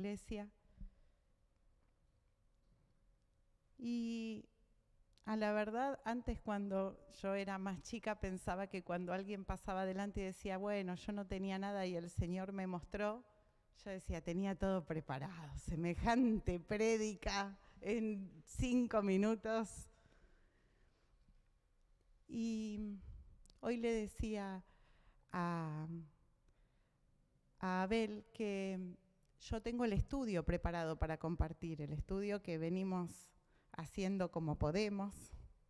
iglesia. Y a la verdad, antes cuando yo era más chica pensaba que cuando alguien pasaba adelante y decía, bueno, yo no tenía nada y el Señor me mostró, yo decía, tenía todo preparado, semejante prédica en 5 minutos. Y hoy le decía a Abel que yo tengo el estudio preparado para compartir, el estudio que venimos haciendo como podemos,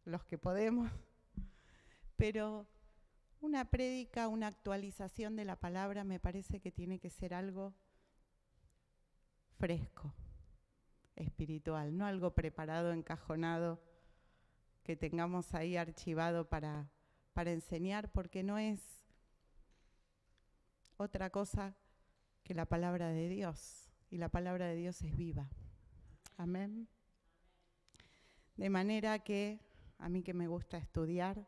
los que podemos, pero una prédica, una actualización de la palabra me parece que tiene que ser algo fresco, espiritual, no algo preparado, encajonado, que tengamos ahí archivado para enseñar, porque no es otra cosa que la palabra de Dios, y la palabra de Dios es viva. Amén. De manera que a mí que me gusta estudiar,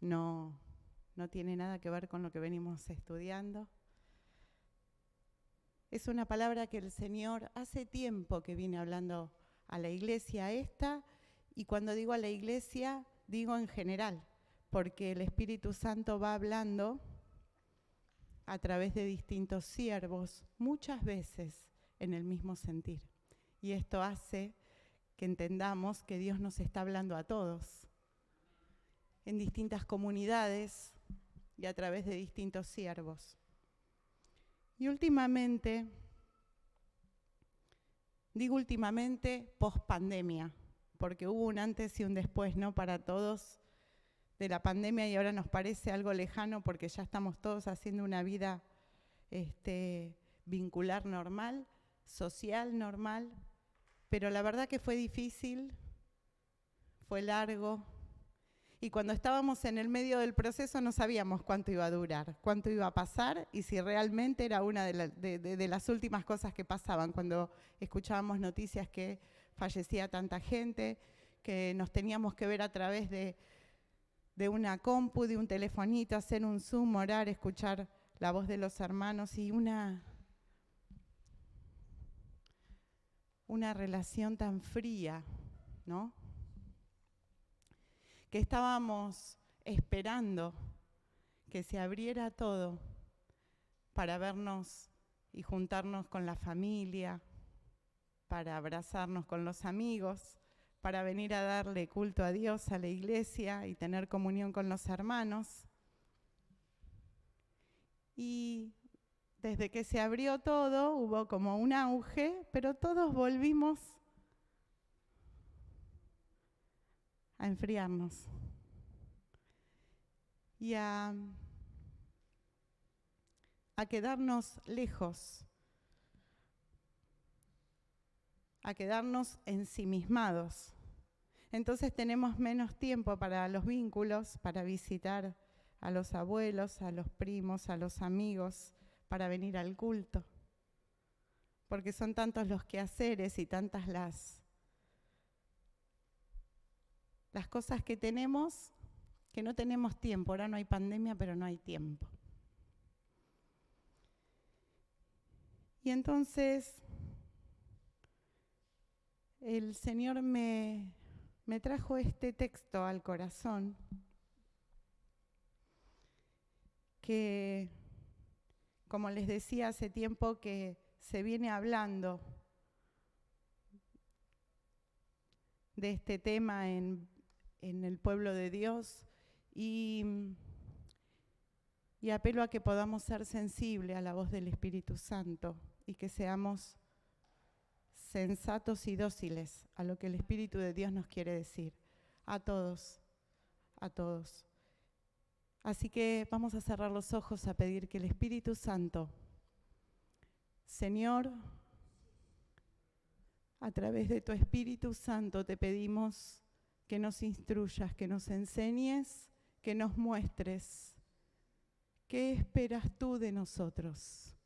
no tiene nada que ver con lo que venimos estudiando. Es una palabra que el Señor hace tiempo que viene hablando a la iglesia esta, y cuando digo a la iglesia, digo en general, porque el Espíritu Santo va hablando a través de distintos siervos, muchas veces en el mismo sentir. Y esto hace que entendamos que Dios nos está hablando a todos, en distintas comunidades y a través de distintos siervos. Y últimamente, digo últimamente, post-pandemia, porque hubo un antes y un después, ¿no? Para todos de la pandemia, y ahora nos parece algo lejano porque ya estamos todos haciendo una vida vincular normal, social normal, pero la verdad que fue difícil, fue largo, y cuando estábamos en el medio del proceso no sabíamos cuánto iba a durar, cuánto iba a pasar, y si realmente era una de las últimas cosas que pasaban, cuando escuchábamos noticias que fallecía tanta gente, que nos teníamos que ver a través de una compu, de un telefonito, hacer un Zoom, orar, escuchar la voz de los hermanos, y una relación tan fría, ¿no? Que estábamos esperando que se abriera todo para vernos y juntarnos con la familia, para abrazarnos con los amigos, para venir a darle culto a Dios, a la iglesia, y tener comunión con los hermanos. Y desde que se abrió todo, hubo como un auge, pero todos volvimos a enfriarnos y a quedarnos lejos, a quedarnos ensimismados. Entonces tenemos menos tiempo para los vínculos, para visitar a los abuelos, a los primos, a los amigos, para venir al culto. Porque son tantos los quehaceres y tantas las cosas que tenemos, que no tenemos tiempo. Ahora no hay pandemia, pero no hay tiempo. Y entonces el Señor me trajo este texto al corazón que, como les decía, hace tiempo que se viene hablando de este tema en el pueblo de Dios, y apelo a que podamos ser sensibles a la voz del Espíritu Santo y que seamos sensatos y dóciles a lo que el Espíritu de Dios nos quiere decir, a todos, a todos. Así que vamos a cerrar los ojos a pedir que el Espíritu Santo, Señor, a través de tu Espíritu Santo te pedimos que nos instruyas, que nos enseñes, que nos muestres qué esperas tú de nosotros,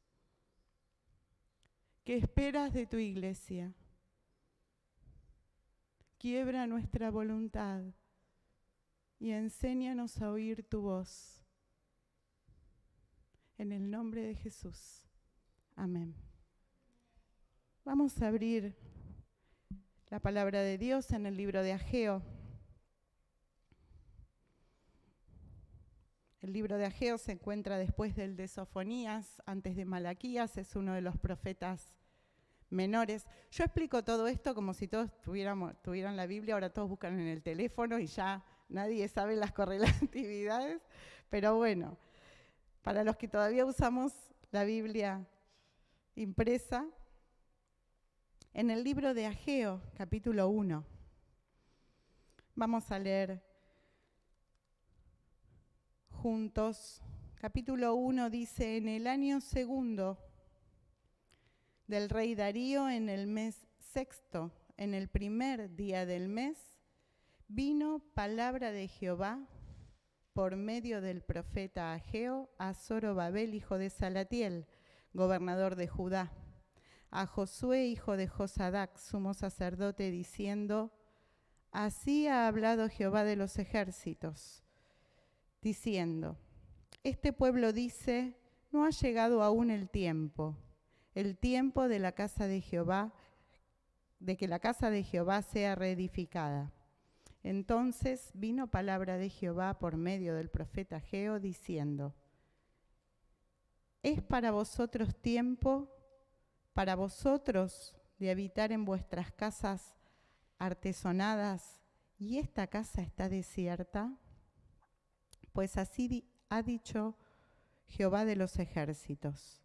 qué esperas de tu iglesia. Quiebra nuestra voluntad y enséñanos a oír tu voz. En el nombre de Jesús. Amén. Vamos a abrir la palabra de Dios en el libro de Ageo. El libro de Ageo se encuentra después del de Sofonías, antes de Malaquías, es uno de los profetas menores. Yo explico todo esto como si todos tuvieran la Biblia, ahora todos buscan en el teléfono y ya nadie sabe las correlatividades, pero bueno, para los que todavía usamos la Biblia impresa, en el libro de Ageo, capítulo 1, vamos a leer juntos. Capítulo 1 dice: en el año segundo del rey Darío, en el mes sexto, en el primer día del mes, vino palabra de Jehová por medio del profeta Ageo a Zorobabel, hijo de Salatiel, gobernador de Judá, a Josué, hijo de Josadac, sumo sacerdote, diciendo: así ha hablado Jehová de los ejércitos, diciendo: este pueblo dice, no ha llegado aún el tiempo de la casa de Jehová, de que la casa de Jehová sea reedificada. Entonces vino palabra de Jehová por medio del profeta Ageo, diciendo: ¿es para vosotros tiempo, para vosotros, de habitar en vuestras casas artesonadas, y esta casa está desierta? Pues así ha dicho Jehová de los ejércitos: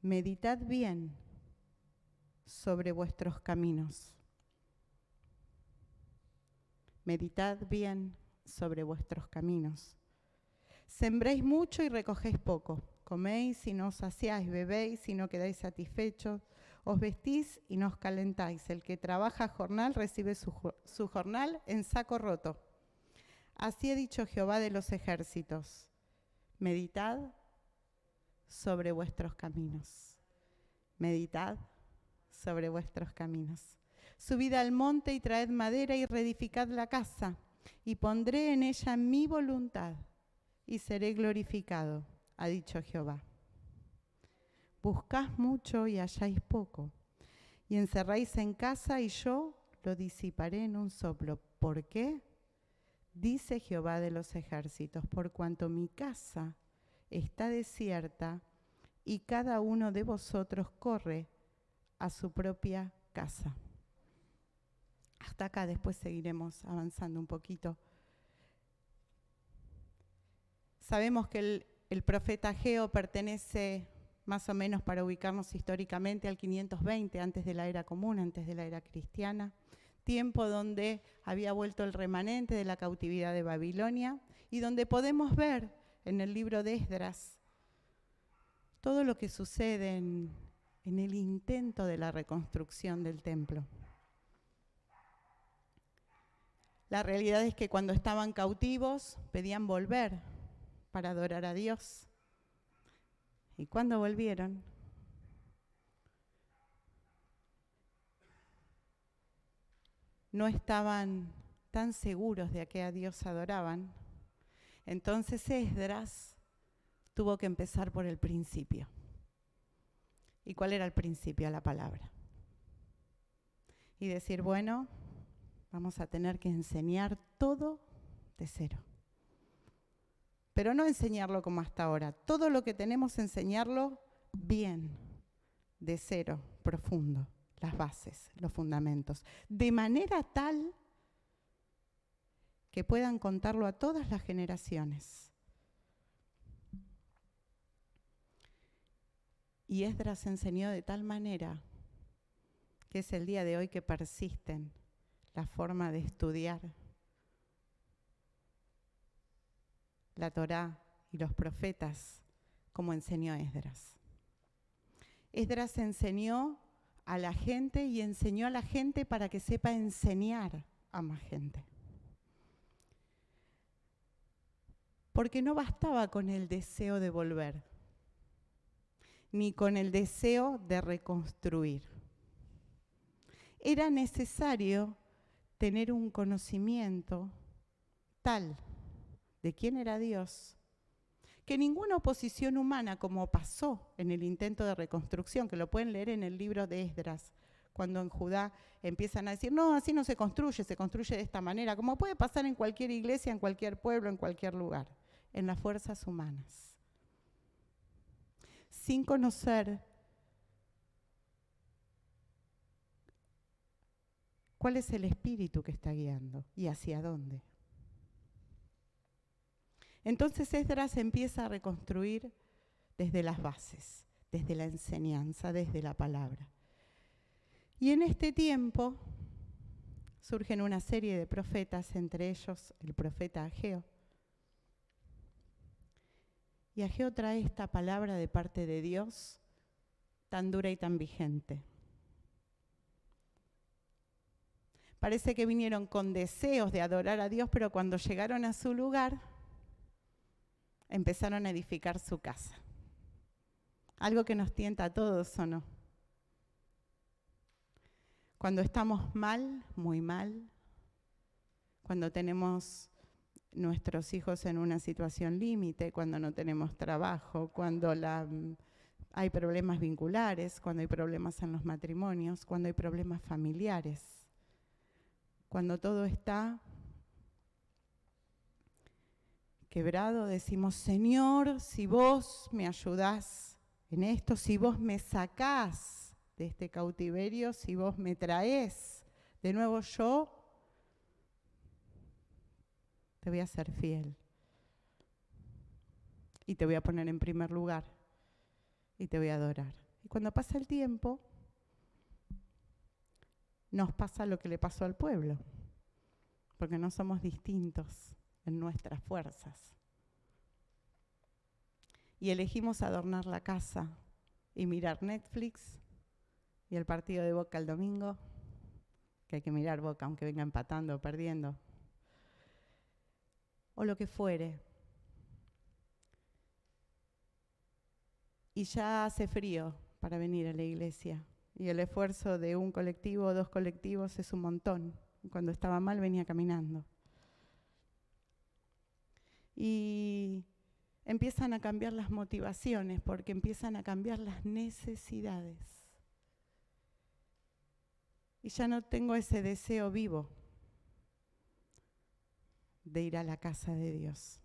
meditad bien sobre vuestros caminos. Meditad bien sobre vuestros caminos. Sembréis mucho y recogéis poco. Coméis y no os saciáis, bebéis y no quedáis satisfechos. Os vestís y no os calentáis. El que trabaja jornal recibe su jornal en saco roto. Así ha dicho Jehová de los ejércitos: meditad sobre vuestros caminos. Meditad sobre vuestros caminos. Subid al monte y traed madera y reedificad la casa, y pondré en ella mi voluntad, y seré glorificado, ha dicho Jehová. Buscáis mucho y halláis poco, y encerráis en casa, y yo lo disiparé en un soplo. ¿Por qué? Dice Jehová de los ejércitos: por cuanto mi casa está desierta, y cada uno de vosotros corre a su propia casa. Hasta acá, después seguiremos avanzando un poquito. Sabemos que el profeta Ageo pertenece, más o menos para ubicarnos históricamente, al 520, antes de la era común, antes de la era cristiana, tiempo donde había vuelto el remanente de la cautividad de Babilonia y donde podemos ver en el libro de Esdras todo lo que sucede en el intento de la reconstrucción del templo. La realidad es que cuando estaban cautivos pedían volver para adorar a Dios. ¿Y cuando volvieron? No estaban tan seguros de a qué a Dios adoraban. Entonces Esdras tuvo que empezar por el principio. ¿Y cuál era el principio? La palabra. Y decir, bueno, vamos a tener que enseñar todo de cero. Pero no enseñarlo como hasta ahora. Todo lo que tenemos, enseñarlo bien, de cero, profundo, las bases, los fundamentos. De manera tal que puedan contarlo a todas las generaciones. Y Esdras enseñó de tal manera que es el día de hoy que persisten la forma de estudiar la Torá y los profetas como enseñó Esdras. Esdras enseñó a la gente y enseñó a la gente para que sepa enseñar a más gente. Porque no bastaba con el deseo de volver, ni con el deseo de reconstruir. Era necesario tener un conocimiento tal de quién era Dios, que ninguna oposición humana, como pasó en el intento de reconstrucción, que lo pueden leer en el libro de Esdras, Cuando en Judá empiezan a decir, no, así no se construye de esta manera, como puede pasar en cualquier iglesia, en cualquier pueblo, en cualquier lugar, en las fuerzas humanas. Sin conocer cuál es el espíritu que está guiando y hacia dónde. Entonces Esdras empieza a reconstruir desde las bases, desde la enseñanza, desde la palabra. Y en este tiempo surgen una serie de profetas, entre ellos el profeta Ageo. Y Ageo trae esta palabra de parte de Dios tan dura y tan vigente. Parece que vinieron con deseos de adorar a Dios, pero cuando llegaron a su lugar, empezaron a edificar su casa. Algo que nos tienta a todos, ¿o no? Cuando estamos mal, muy mal, cuando tenemos nuestros hijos en una situación límite, cuando no tenemos trabajo, cuando hay problemas vinculares, cuando hay problemas en los matrimonios, cuando hay problemas familiares, cuando todo está quebrado, decimos, Señor, si vos me ayudás en esto, si vos me sacás de este cautiverio, si vos me traés de nuevo, yo te voy a ser fiel y te voy a poner en primer lugar y te voy a adorar. Y cuando pasa el tiempo, nos pasa lo que le pasó al pueblo, porque no somos distintos en nuestras fuerzas. Y elegimos adornar la casa y mirar Netflix y el partido de Boca el domingo, que hay que mirar Boca aunque venga empatando o perdiendo, o lo que fuere. Y ya hace frío para venir a la iglesia. Y el esfuerzo de un colectivo o 2 colectivos es un montón. Cuando estaba mal venía caminando. Y empiezan a cambiar las motivaciones porque empiezan a cambiar las necesidades. Y ya no tengo ese deseo vivo de ir a la casa de Dios.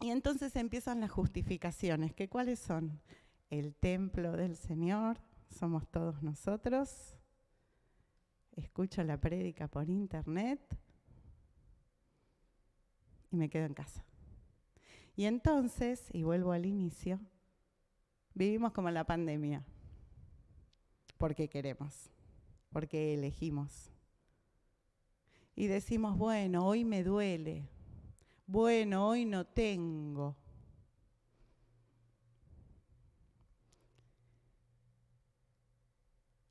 Y entonces empiezan las justificaciones, que ¿cuáles son? El templo del Señor, somos todos nosotros. Escucho la prédica por internet y me quedo en casa. Y entonces, y vuelvo al inicio, vivimos como en la pandemia. Porque queremos, porque elegimos. Y decimos, bueno, hoy me duele. Bueno, hoy no tengo.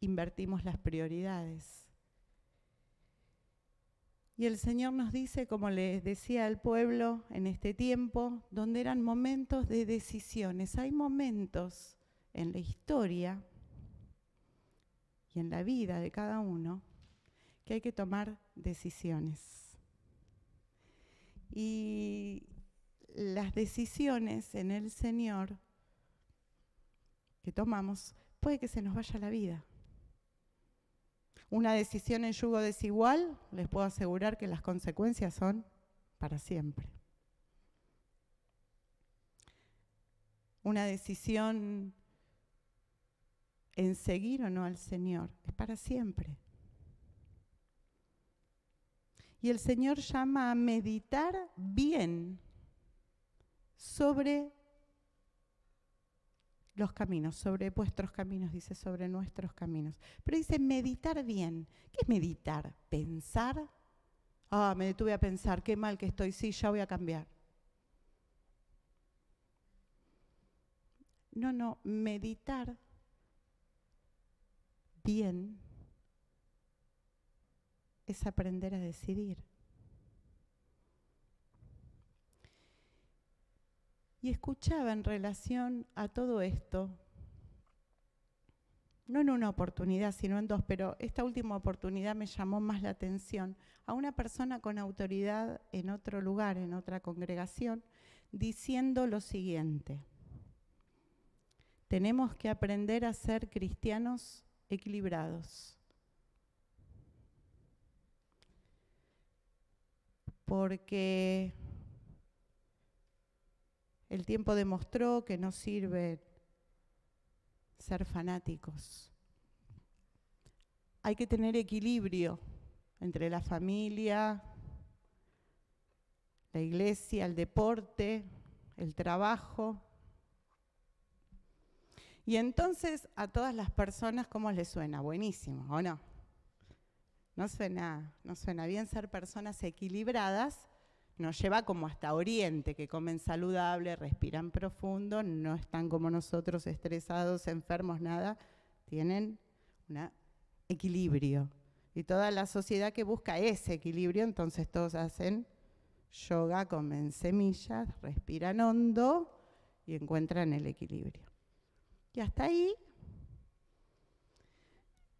Invertimos las prioridades. Y el Señor nos dice, como les decía al pueblo en este tiempo, donde eran momentos de decisiones. Hay momentos en la historia y en la vida de cada uno que hay que tomar decisiones. Y las decisiones en el Señor que tomamos, puede que se nos vaya la vida. Una decisión en yugo desigual, les puedo asegurar que las consecuencias son para siempre. Una decisión en seguir o no al Señor es para siempre. Y el Señor llama a meditar bien sobre los caminos, sobre vuestros caminos, dice, sobre nuestros caminos. Pero dice meditar bien. ¿Qué es meditar? ¿Pensar? Me detuve a pensar, qué mal que estoy, sí, ya voy a cambiar. No, meditar bien es aprender a decidir. Y escuchaba en relación a todo esto, no en una oportunidad, sino en 2, pero esta última oportunidad me llamó más la atención, a una persona con autoridad en otro lugar, en otra congregación, diciendo lo siguiente: tenemos que aprender a ser cristianos equilibrados. Porque el tiempo demostró que no sirve ser fanáticos. Hay que tener equilibrio entre la familia, la iglesia, el deporte, el trabajo. Y entonces a todas las personas, ¿cómo les suena? Buenísimo, ¿o no? No suena bien ser personas equilibradas. Nos lleva como hasta Oriente, que comen saludable, respiran profundo, no están como nosotros estresados, enfermos, nada. Tienen un equilibrio. Y toda la sociedad que busca ese equilibrio, entonces todos hacen yoga, comen semillas, respiran hondo y encuentran el equilibrio. Y hasta ahí,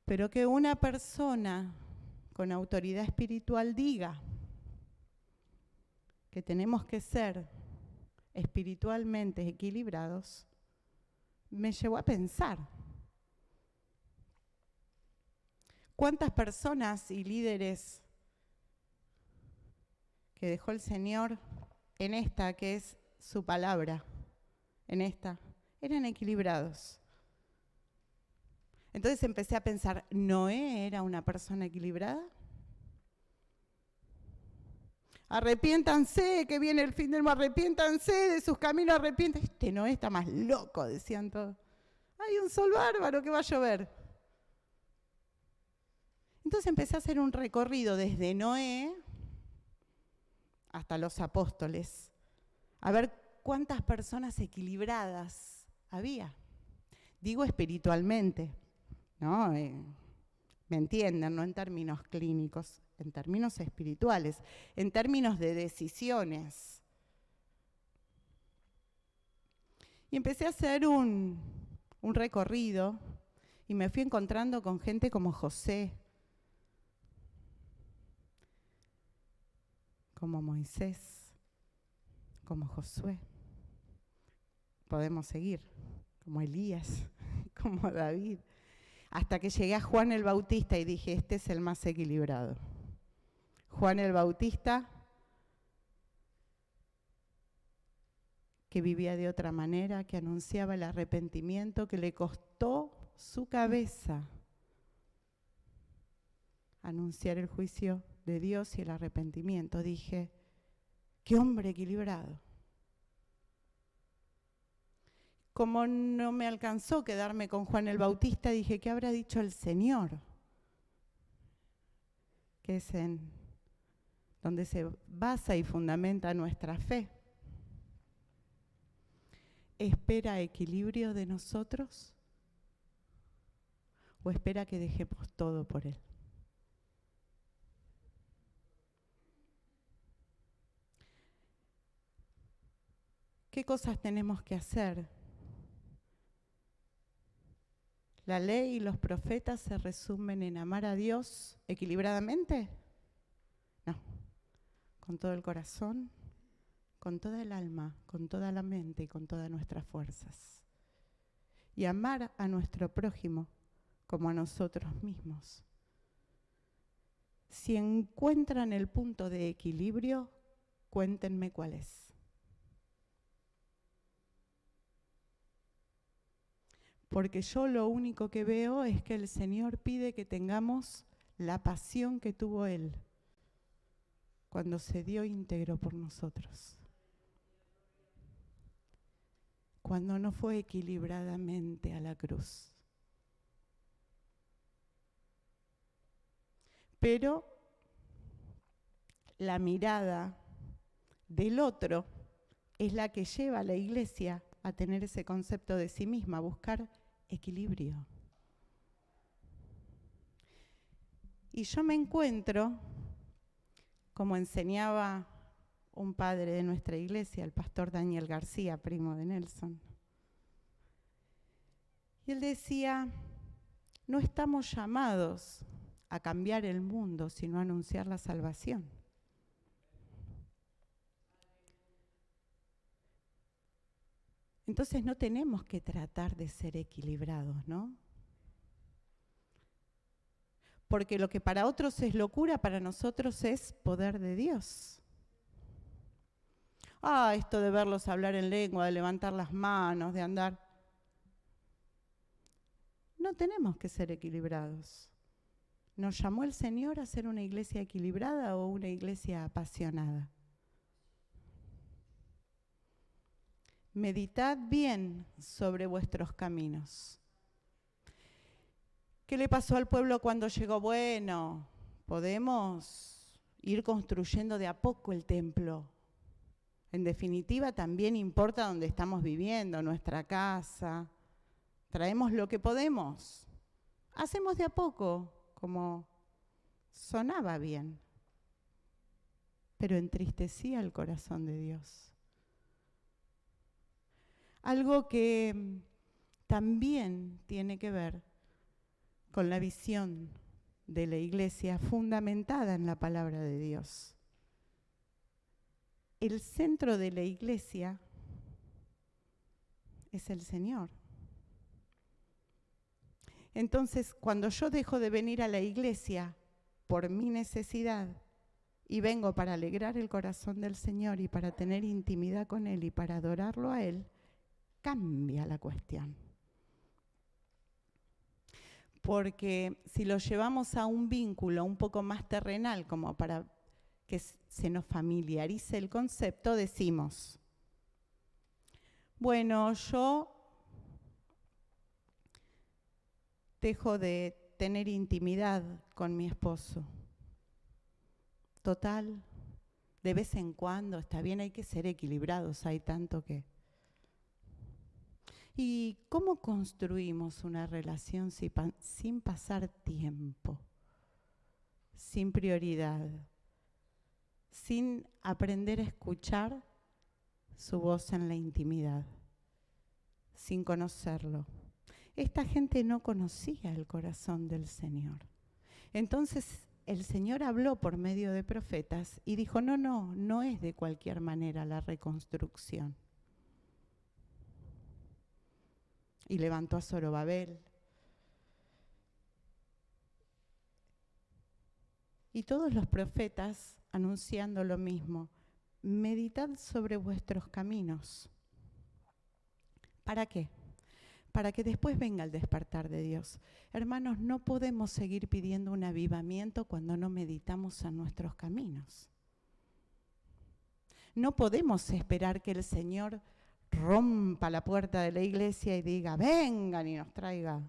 pero que una persona con autoridad espiritual diga que tenemos que ser espiritualmente equilibrados, me llevó a pensar. ¿Cuántas personas y líderes que dejó el Señor en esta que es su palabra, en esta, eran equilibrados? Entonces empecé a pensar, ¿Noé era una persona equilibrada? Arrepiéntanse, que viene el fin del mundo, arrepiéntanse de sus caminos, arrepiéntanse. Este Noé está más loco, decían todos. Hay un sol bárbaro que va a llover. Entonces empecé a hacer un recorrido desde Noé hasta los apóstoles, a ver cuántas personas equilibradas había. Digo espiritualmente, ¿no? ¿Me entienden? No en términos clínicos, en términos espirituales, en términos de decisiones. Y empecé a hacer un recorrido y me fui encontrando con gente como José, como Moisés, como Josué. Podemos seguir, como Elías, como David. Hasta que llegué a Juan el Bautista y dije, este es el más equilibrado. Juan el Bautista, que vivía de otra manera, que anunciaba el arrepentimiento, que le costó su cabeza anunciar el juicio de Dios y el arrepentimiento. Dije, qué hombre equilibrado. Como no me alcanzó quedarme con Juan el Bautista, dije, ¿qué habrá dicho el Señor? Que es en donde se basa y fundamenta nuestra fe. ¿Espera equilibrio de nosotros? ¿O espera que dejemos todo por Él? ¿Qué cosas tenemos que hacer? ¿La ley y los profetas se resumen en amar a Dios equilibradamente? No. Con todo el corazón, con toda el alma, con toda la mente y con todas nuestras fuerzas. Y amar a nuestro prójimo como a nosotros mismos. Si encuentran el punto de equilibrio, cuéntenme cuál es. Porque yo lo único que veo es que el Señor pide que tengamos la pasión que tuvo Él cuando se dio íntegro por nosotros. Cuando no fue equilibradamente a la cruz. Pero la mirada del otro es la que lleva a la iglesia a tener ese concepto de sí misma, a buscar equilibrio. Y yo me encuentro, como enseñaba un padre de nuestra iglesia, el pastor Daniel García, primo de Nelson. Y él decía, no estamos llamados a cambiar el mundo, sino a anunciar la salvación. Entonces no tenemos que tratar de ser equilibrados, ¿no? Porque lo que para otros es locura, para nosotros es poder de Dios. Esto de verlos hablar en lengua, de levantar las manos, de andar. No tenemos que ser equilibrados. ¿Nos llamó el Señor a ser una iglesia equilibrada o una iglesia apasionada? Meditad bien sobre vuestros caminos. ¿Qué le pasó al pueblo cuando llegó? Bueno, podemos ir construyendo de a poco el templo. En definitiva, también importa dónde estamos viviendo, nuestra casa. Traemos lo que podemos. Hacemos de a poco, como sonaba bien, pero entristecía el corazón de Dios. Algo que también tiene que ver con la visión de la iglesia fundamentada en la palabra de Dios. El centro de la iglesia es el Señor. Entonces, cuando yo dejo de venir a la iglesia por mi necesidad y vengo para alegrar el corazón del Señor y para tener intimidad con Él y para adorarlo a Él, cambia la cuestión. Porque si lo llevamos a un vínculo un poco más terrenal, como para que se nos familiarice el concepto, decimos, bueno, yo dejo de tener intimidad con mi esposo. Total, de vez en cuando, está bien, hay que ser equilibrados, hay tanto que... ¿Y cómo construimos una relación sin pasar tiempo, sin prioridad, sin aprender a escuchar su voz en la intimidad, sin conocerlo? Esta gente no conocía el corazón del Señor. Entonces el Señor habló por medio de profetas y dijo, no es de cualquier manera la reconstrucción. Y levantó a Zorobabel. Y todos los profetas anunciando lo mismo. Meditad sobre vuestros caminos. ¿Para qué? Para que después venga el despertar de Dios. Hermanos, no podemos seguir pidiendo un avivamiento cuando no meditamos en nuestros caminos. No podemos esperar que el Señor rompa la puerta de la iglesia y diga, vengan y nos traiga.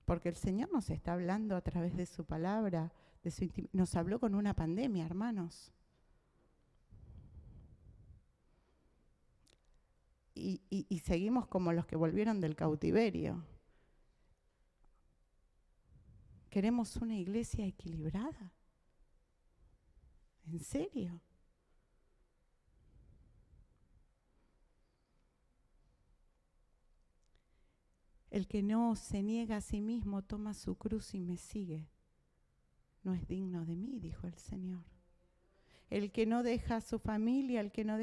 Porque el Señor nos está hablando a través de su palabra, nos habló con una pandemia, hermanos. Y seguimos como los que volvieron del cautiverio. ¿Queremos una iglesia equilibrada? ¿En serio? El que no se niega a sí mismo, toma su cruz y me sigue. No es digno de mí, dijo el Señor. El que no deja a su familia, el que no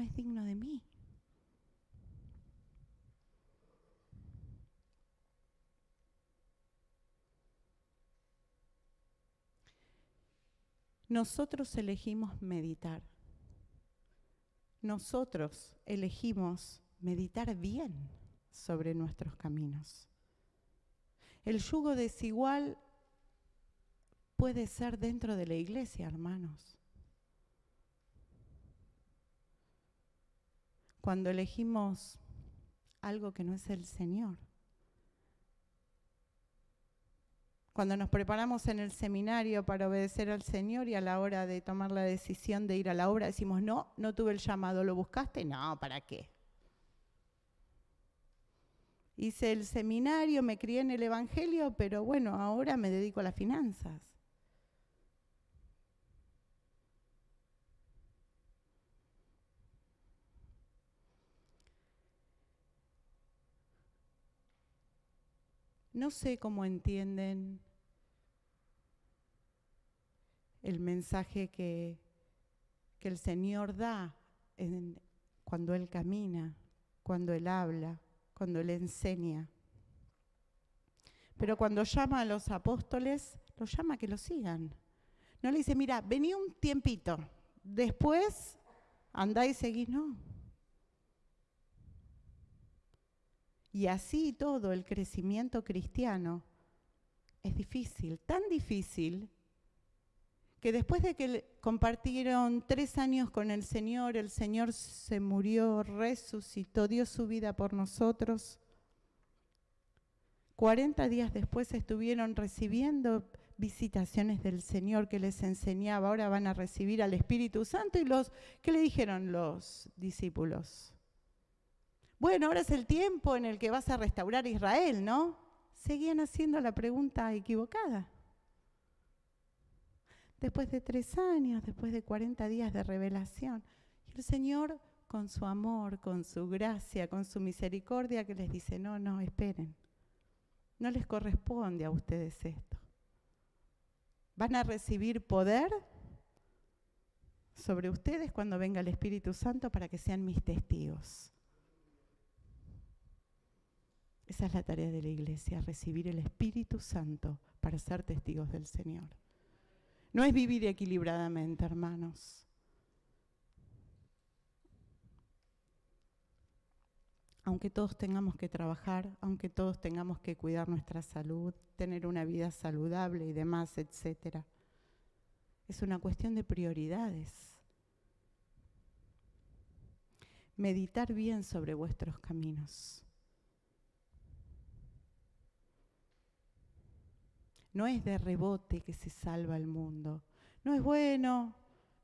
es digno de mí. Nosotros elegimos meditar. Nosotros elegimos meditar bien sobre nuestros caminos. El yugo desigual puede ser dentro de la iglesia, hermanos. Cuando elegimos algo que no es el Señor. Cuando nos preparamos en el seminario para obedecer al Señor y a la hora de tomar la decisión de ir a la obra decimos, no tuve el llamado, ¿lo buscaste? No, ¿para qué? Hice el seminario, me crié en el Evangelio, pero bueno, ahora me dedico a las finanzas. No sé cómo entienden el mensaje que el Señor da cuando Él camina, cuando Él habla, cuando Él enseña. Pero cuando llama a los apóstoles, los llama a que lo sigan. No le dice, mira, vení un tiempito, después andá y seguís, no. Y así todo el crecimiento cristiano es difícil, tan difícil, que después de que compartieron 3 años con el Señor se murió, resucitó, dio su vida por nosotros. 40 días después estuvieron recibiendo visitaciones del Señor que les enseñaba. Ahora van a recibir al Espíritu Santo. ¿Y qué le dijeron los discípulos? Bueno, ahora es el tiempo en el que vas a restaurar Israel, ¿no? Seguían haciendo la pregunta equivocada. Después de 3 años, después de 40 días de revelación, y el Señor, con su amor, con su gracia, con su misericordia, que les dice, no, esperen. No les corresponde a ustedes esto. Van a recibir poder sobre ustedes cuando venga el Espíritu Santo para que sean mis testigos. Esa es la tarea de la iglesia, recibir el Espíritu Santo para ser testigos del Señor. No es vivir equilibradamente, hermanos. Aunque todos tengamos que trabajar, aunque todos tengamos que cuidar nuestra salud, tener una vida saludable y demás, etc. Es una cuestión de prioridades. Meditar bien sobre vuestros caminos. No es de rebote que se salva el mundo. No es bueno,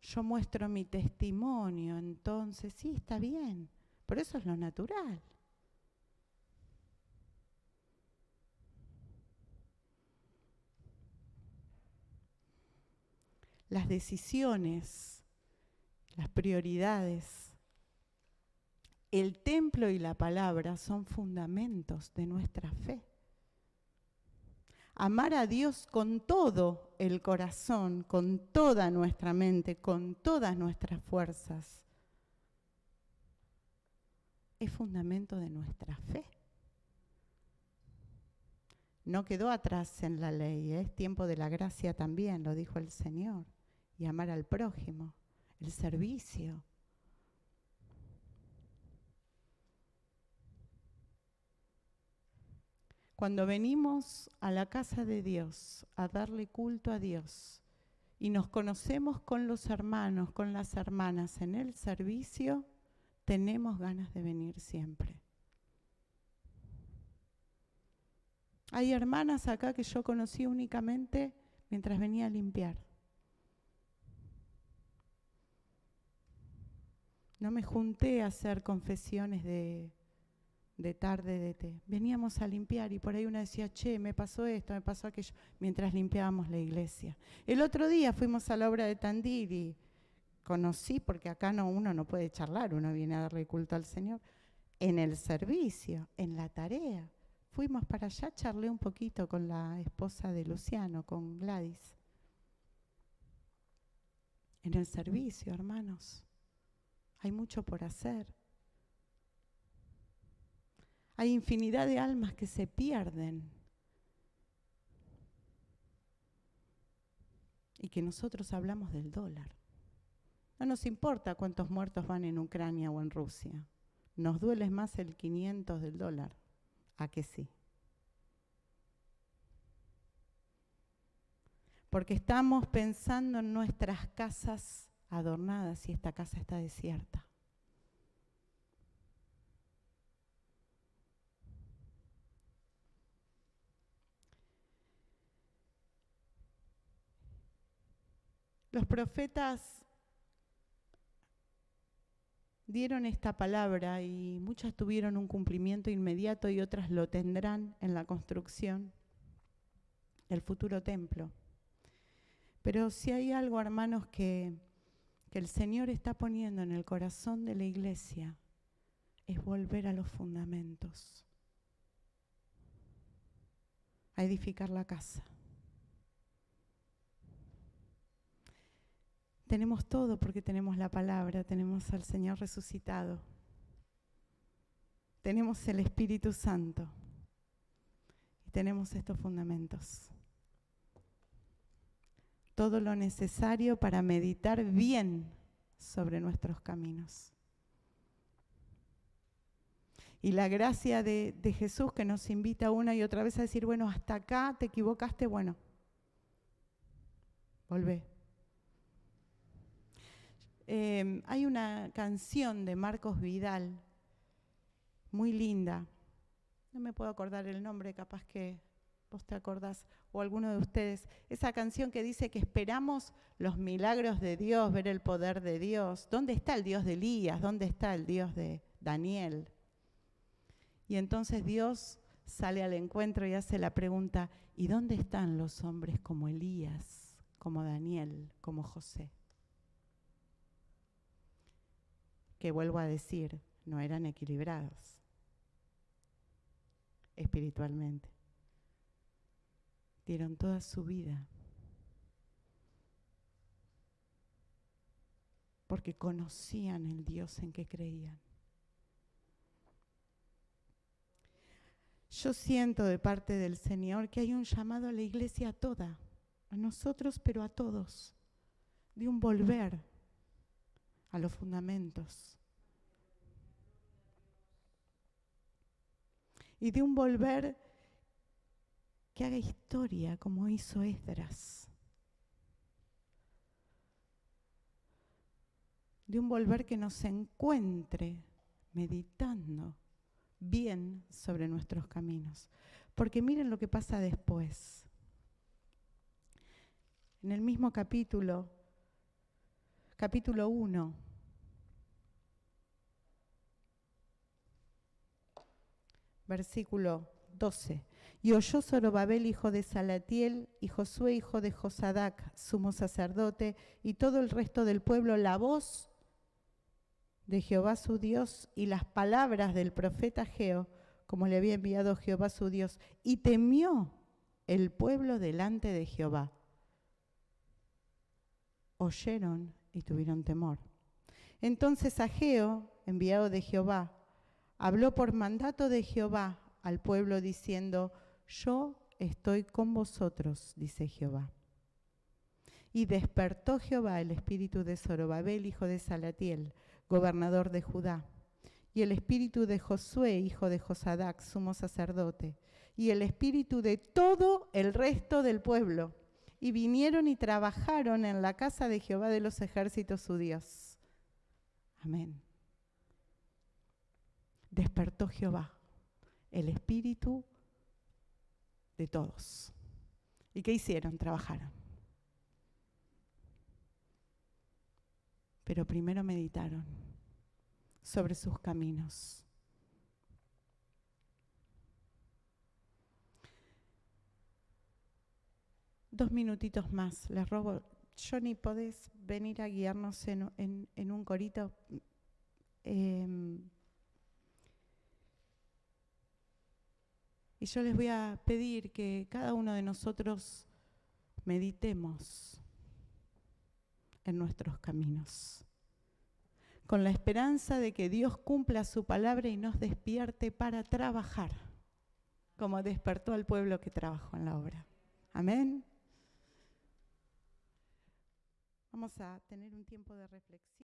yo muestro mi testimonio, entonces sí, está bien. Pero eso es lo natural. Las decisiones, las prioridades, el templo y la palabra son fundamentos de nuestra fe. Amar a Dios con todo el corazón, con toda nuestra mente, con todas nuestras fuerzas, es fundamento de nuestra fe. No quedó atrás en la ley, es tiempo de la gracia también, lo dijo el Señor. Y amar al prójimo, el servicio. Cuando venimos a la casa de Dios, a darle culto a Dios, y nos conocemos con los hermanos, con las hermanas en el servicio, tenemos ganas de venir siempre. Hay hermanas acá que yo conocí únicamente mientras venía a limpiar. No me junté a hacer confesiones de tarde, de té. Veníamos a limpiar y por ahí una decía, che, me pasó esto, me pasó aquello, mientras limpiábamos la iglesia. El otro día fuimos a la obra de Tandil y conocí, porque acá uno no puede charlar, uno viene a darle culto al Señor, en el servicio, en la tarea. Fuimos para allá, charlé un poquito con la esposa de Luciano, con Gladys. En el servicio, hermanos, hay mucho por hacer. Hay infinidad de almas que se pierden y que nosotros hablamos del dólar. No nos importa cuántos muertos van en Ucrania o en Rusia. Nos duele más el 500 del dólar. ¿A que sí? Porque estamos pensando en nuestras casas adornadas y esta casa está desierta. Los profetas dieron esta palabra y muchas tuvieron un cumplimiento inmediato y otras lo tendrán en la construcción del futuro templo. Pero si hay algo, hermanos, que el Señor está poniendo en el corazón de la iglesia, es volver a los fundamentos, a edificar la casa. Tenemos todo porque tenemos la palabra, tenemos al Señor resucitado, tenemos el Espíritu Santo. tenemos estos fundamentos. Todo lo necesario para meditar bien sobre nuestros caminos. Y la gracia de Jesús que nos invita una y otra vez a decir, bueno, hasta acá te equivocaste, bueno, volvé. Hay una canción de Marcos Vidal, muy linda. No me puedo acordar el nombre, capaz que vos te acordás, o alguno de ustedes. Esa canción que dice que esperamos los milagros de Dios, ver el poder de Dios. ¿Dónde está el Dios de Elías? ¿Dónde está el Dios de Daniel? Y entonces Dios sale al encuentro y hace la pregunta, ¿y dónde están los hombres como Elías, como Daniel, como José? Que vuelvo a decir, no eran equilibrados espiritualmente. Dieron toda su vida porque conocían el Dios en que creían. Yo siento de parte del Señor que hay un llamado a la iglesia toda, a nosotros, pero a todos, de un volver a los fundamentos. Y de un volver que haga historia como hizo Esdras. De un volver que nos encuentre meditando bien sobre nuestros caminos. Porque miren lo que pasa después. En el mismo capítulo 1, versículo 12. Y oyó Zorobabel, hijo de Salatiel, y Josué, hijo de Josadac, sumo sacerdote, y todo el resto del pueblo, la voz de Jehová su Dios y las palabras del profeta Ageo, como le había enviado Jehová su Dios, y temió el pueblo delante de Jehová. Oyeron y tuvieron temor. Entonces Ageo, enviado de Jehová, habló por mandato de Jehová al pueblo diciendo, yo estoy con vosotros, dice Jehová. Y despertó Jehová el espíritu de Zorobabel, hijo de Salatiel, gobernador de Judá, y el espíritu de Josué, hijo de Josadac, sumo sacerdote, y el espíritu de todo el resto del pueblo. Y vinieron y trabajaron en la casa de Jehová de los ejércitos su Dios. Amén. Despertó Jehová el espíritu de todos. ¿Y qué hicieron? Trabajaron. Pero primero meditaron sobre sus caminos. Dos minutitos más, les robo. Johnny, ¿podés venir a guiarnos en un corito? Y yo les voy a pedir que cada uno de nosotros meditemos en nuestros caminos, con la esperanza de que Dios cumpla su palabra y nos despierte para trabajar, como despertó al pueblo que trabajó en la obra. Amén. Vamos a tener un tiempo de reflexión.